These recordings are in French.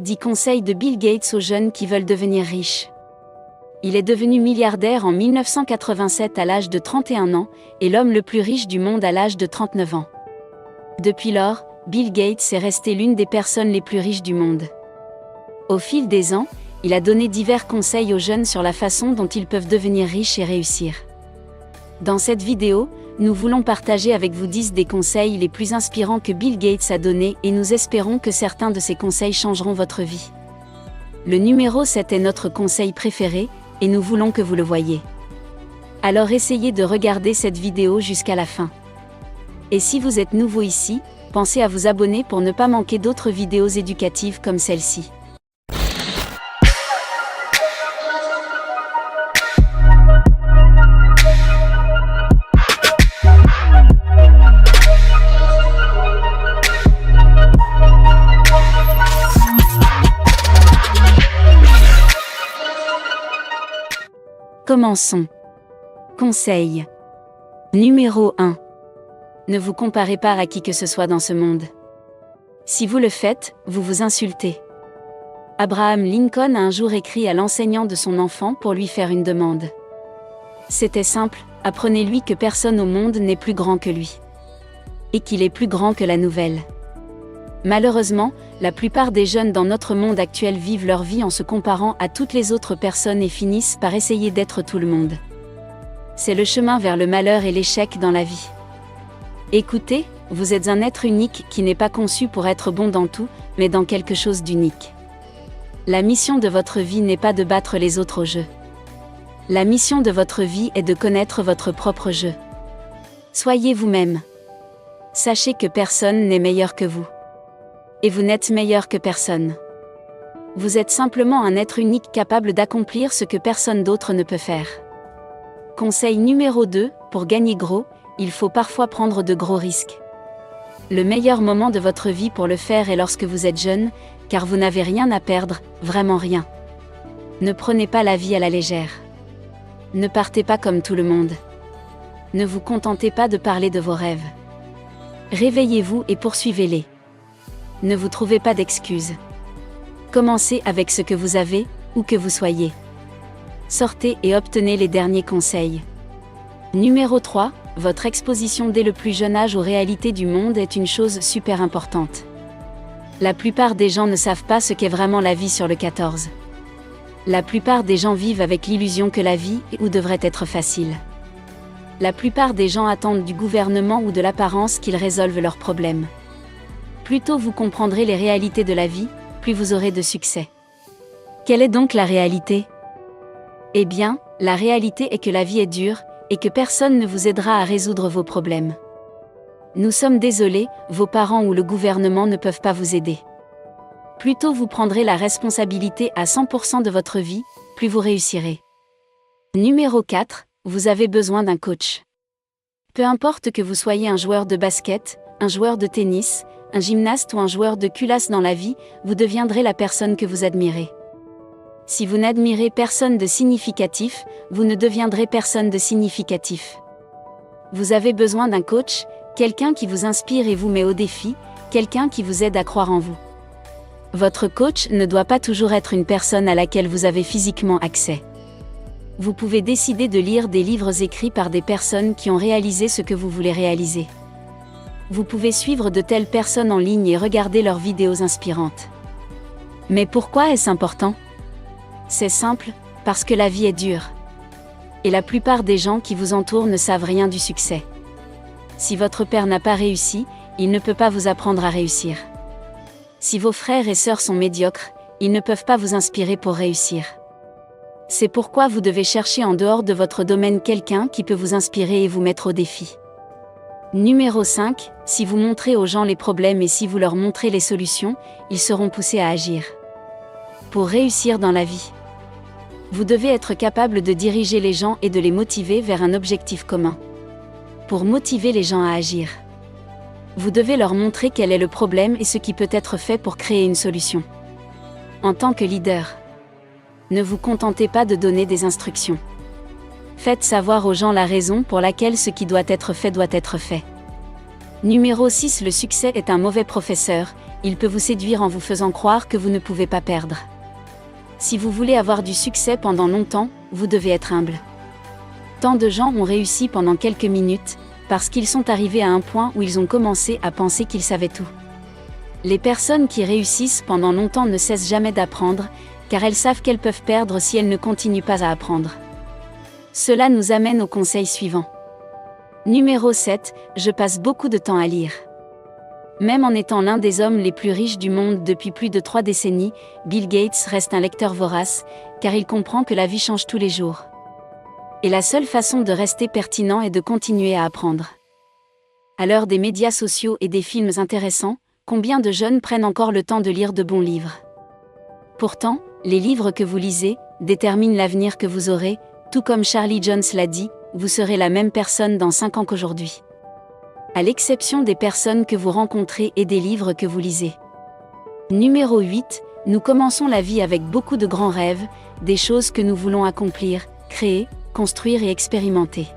10 conseils de Bill Gates aux jeunes qui veulent devenir riches. Il est devenu milliardaire en 1987 à l'âge de 31 ans, et l'homme le plus riche du monde à l'âge de 39 ans. Depuis lors, Bill Gates est resté l'une des personnes les plus riches du monde. Au fil des ans, il a donné divers conseils aux jeunes sur la façon dont ils peuvent devenir riches et réussir. Dans cette vidéo, nous voulons partager avec vous 10 des conseils les plus inspirants que Bill Gates a donnés et nous espérons que certains de ces conseils changeront votre vie. Le numéro 7 est notre conseil préféré, et nous voulons que vous le voyiez. Alors essayez de regarder cette vidéo jusqu'à la fin. Et si vous êtes nouveau ici, pensez à vous abonner pour ne pas manquer d'autres vidéos éducatives comme celle-ci. Commençons. Conseil. Numéro 1. Ne vous comparez pas à qui que ce soit dans ce monde. Si vous le faites, vous vous insultez. Abraham Lincoln a un jour écrit à l'enseignant de son enfant pour lui faire une demande. C'était simple, apprenez-lui que personne au monde n'est plus grand que lui. Et qu'il est plus grand que la nouvelle. Malheureusement, la plupart des jeunes dans notre monde actuel vivent leur vie en se comparant à toutes les autres personnes et finissent par essayer d'être tout le monde. C'est le chemin vers le malheur et l'échec dans la vie. Écoutez, vous êtes un être unique qui n'est pas conçu pour être bon dans tout, mais dans quelque chose d'unique. La mission de votre vie n'est pas de battre les autres au jeu. La mission de votre vie est de connaître votre propre jeu. Soyez vous-même. Sachez que personne n'est meilleur que vous. Et vous n'êtes meilleur que personne. Vous êtes simplement un être unique capable d'accomplir ce que personne d'autre ne peut faire. Conseil numéro 2, pour gagner gros, il faut parfois prendre de gros risques. Le meilleur moment de votre vie pour le faire est lorsque vous êtes jeune, car vous n'avez rien à perdre, vraiment rien. Ne prenez pas la vie à la légère. Ne partez pas comme tout le monde. Ne vous contentez pas de parler de vos rêves. Réveillez-vous et poursuivez-les. Ne vous trouvez pas d'excuses. Commencez avec ce que vous avez, où que vous soyez. Sortez et obtenez les derniers conseils. Numéro 3, votre exposition dès le plus jeune âge aux réalités du monde est une chose super importante. La plupart des gens ne savent pas ce qu'est vraiment la vie sur le 14. La plupart des gens vivent avec l'illusion que la vie est ou devrait être facile. La plupart des gens attendent du gouvernement ou de l'apparence qu'ils résolvent leurs problèmes. Plus tôt vous comprendrez les réalités de la vie, plus vous aurez de succès. Quelle est donc la réalité ? Eh bien, la réalité est que la vie est dure, et que personne ne vous aidera à résoudre vos problèmes. Nous sommes désolés, vos parents ou le gouvernement ne peuvent pas vous aider. Plus tôt vous prendrez la responsabilité à 100% de votre vie, plus vous réussirez. Numéro 4, vous avez besoin d'un coach. Peu importe que vous soyez un joueur de basket, un joueur de tennis, un gymnaste ou un joueur de culasse dans la vie, vous deviendrez la personne que vous admirez. Si vous n'admirez personne de significatif, vous ne deviendrez personne de significatif. Vous avez besoin d'un coach, quelqu'un qui vous inspire et vous met au défi, quelqu'un qui vous aide à croire en vous. Votre coach ne doit pas toujours être une personne à laquelle vous avez physiquement accès. Vous pouvez décider de lire des livres écrits par des personnes qui ont réalisé ce que vous voulez réaliser. Vous pouvez suivre de telles personnes en ligne et regarder leurs vidéos inspirantes. Mais pourquoi est-ce important ? C'est simple, parce que la vie est dure. Et la plupart des gens qui vous entourent ne savent rien du succès. Si votre père n'a pas réussi, il ne peut pas vous apprendre à réussir. Si vos frères et sœurs sont médiocres, ils ne peuvent pas vous inspirer pour réussir. C'est pourquoi vous devez chercher en dehors de votre domaine quelqu'un qui peut vous inspirer et vous mettre au défi. Numéro 5, si vous montrez aux gens les problèmes et si vous leur montrez les solutions, ils seront poussés à agir. Pour réussir dans la vie, vous devez être capable de diriger les gens et de les motiver vers un objectif commun. Pour motiver les gens à agir, vous devez leur montrer quel est le problème et ce qui peut être fait pour créer une solution. En tant que leader, ne vous contentez pas de donner des instructions. Faites savoir aux gens la raison pour laquelle ce qui doit être fait doit être fait. Numéro 6. Le succès est un mauvais professeur, il peut vous séduire en vous faisant croire que vous ne pouvez pas perdre. Si vous voulez avoir du succès pendant longtemps, vous devez être humble. Tant de gens ont réussi pendant quelques minutes, parce qu'ils sont arrivés à un point où ils ont commencé à penser qu'ils savaient tout. Les personnes qui réussissent pendant longtemps ne cessent jamais d'apprendre, car elles savent qu'elles peuvent perdre si elles ne continuent pas à apprendre. Cela nous amène au conseil suivant. Numéro 7, je passe beaucoup de temps à lire. Même en étant l'un des hommes les plus riches du monde depuis plus de 3 décennies, Bill Gates reste un lecteur vorace, car il comprend que la vie change tous les jours. Et la seule façon de rester pertinent est de continuer à apprendre. À l'heure des médias sociaux et des films intéressants, combien de jeunes prennent encore le temps de lire de bons livres? Pourtant, les livres que vous lisez déterminent l'avenir que vous aurez, tout comme Charlie Jones l'a dit, vous serez la même personne dans 5 ans qu'aujourd'hui. À l'exception des personnes que vous rencontrez et des livres que vous lisez. Numéro 8, nous commençons la vie avec beaucoup de grands rêves, des choses que nous voulons accomplir, créer, construire et expérimenter.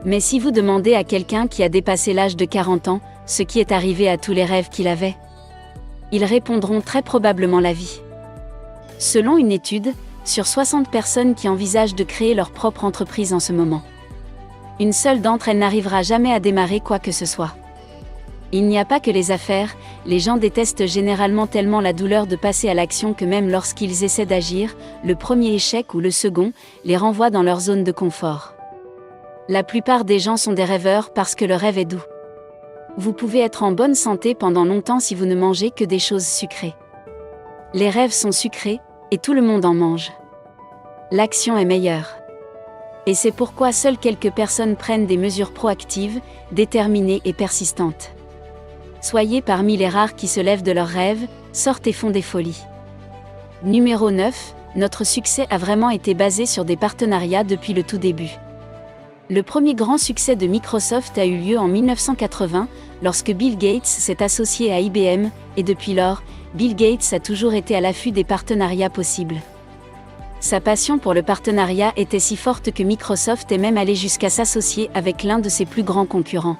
Mais si vous demandez à quelqu'un qui a dépassé l'âge de 40 ans, ce qui est arrivé à tous les rêves qu'il avait, ils répondront très probablement la vie. Selon une étude, sur 60 personnes qui envisagent de créer leur propre entreprise en ce moment, une seule d'entre elles n'arrivera jamais à démarrer quoi que ce soit. Il n'y a pas que les affaires, les gens détestent généralement tellement la douleur de passer à l'action que même lorsqu'ils essaient d'agir, le premier échec ou le second les renvoie dans leur zone de confort. La plupart des gens sont des rêveurs parce que le rêve est doux. Vous pouvez être en bonne santé pendant longtemps si vous ne mangez que des choses sucrées. Les rêves sont sucrés, et tout le monde en mange. L'action est meilleure. Et c'est pourquoi seules quelques personnes prennent des mesures proactives, déterminées et persistantes. Soyez parmi les rares qui se lèvent de leurs rêves, sortent et font des folies. Numéro 9, notre succès a vraiment été basé sur des partenariats depuis le tout début. Le premier grand succès de Microsoft a eu lieu en 1980, lorsque Bill Gates s'est associé à IBM, et depuis lors, Bill Gates a toujours été à l'affût des partenariats possibles. Sa passion pour le partenariat était si forte que Microsoft est même allé jusqu'à s'associer avec l'un de ses plus grands concurrents.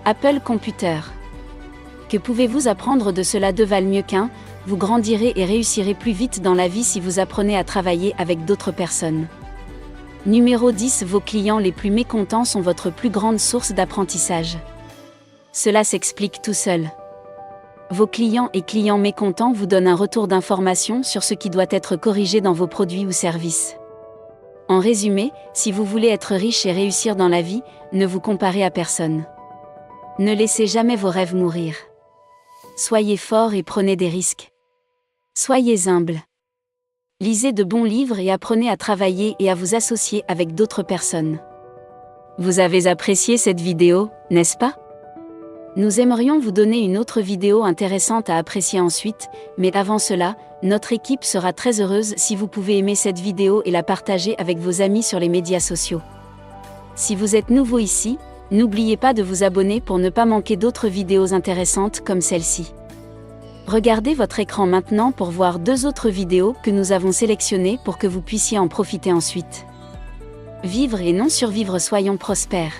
Apple Computer. Que pouvez-vous apprendre de cela? Deux valent mieux qu'un, vous grandirez et réussirez plus vite dans la vie si vous apprenez à travailler avec d'autres personnes. Numéro 10, vos clients les plus mécontents sont votre plus grande source d'apprentissage. Cela s'explique tout seul. Vos clients et clients mécontents vous donnent un retour d'information sur ce qui doit être corrigé dans vos produits ou services. En résumé, si vous voulez être riche et réussir dans la vie, ne vous comparez à personne. Ne laissez jamais vos rêves mourir. Soyez fort et prenez des risques. Soyez humble. Lisez de bons livres et apprenez à travailler et à vous associer avec d'autres personnes. Vous avez apprécié cette vidéo, n'est-ce pas? Nous aimerions vous donner une autre vidéo intéressante à apprécier ensuite, mais avant cela, notre équipe sera très heureuse si vous pouvez aimer cette vidéo et la partager avec vos amis sur les médias sociaux. Si vous êtes nouveau ici, n'oubliez pas de vous abonner pour ne pas manquer d'autres vidéos intéressantes comme celle-ci. Regardez votre écran maintenant pour voir 2 autres vidéos que nous avons sélectionnées pour que vous puissiez en profiter ensuite. Vivre et non survivre, soyons prospères.